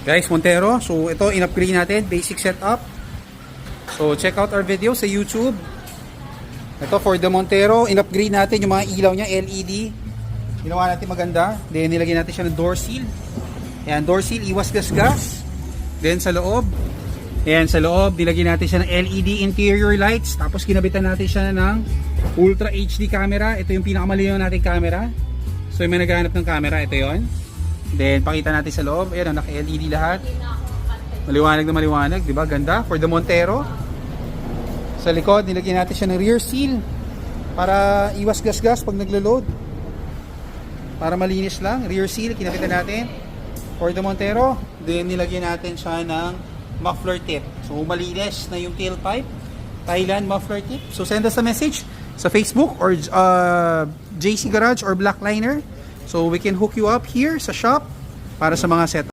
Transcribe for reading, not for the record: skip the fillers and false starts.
Guys, Montero. So ito, in-upgrade natin, basic setup. So check out our video sa YouTube. Ito for the Montero, in-upgrade natin yung mga ilaw niya, LED. Ginawa natin maganda. Then nilagyan natin siya ng door seal. Ayan, door seal, iwas gas-gas. Then sa loob, ayan, sa loob, nilagyan natin siya ng LED interior lights. Tapos kinabitan natin siya ng Ultra HD camera. Ito yung pinakamalinaw nating camera. So yung may naghahanap ng camera, ito yon. Then pakita natin sa loob, ayan, naka-LED lahat. Maliwanag na maliwanag, di ba? Ganda for the Montero. Sa likod, nilagyan natin siya ng rear seal para iwas gas-gas pag naglo-load. Para malinis lang, rear seal kinapitan natin for the Montero. Then nilagyan natin siya ng muffler tip. So malinis na yung tailpipe. Thailand muffler tip. So send us a message sa Facebook or JC Garage or Blackliner. So we can hook you up here sa shop para sa mga set.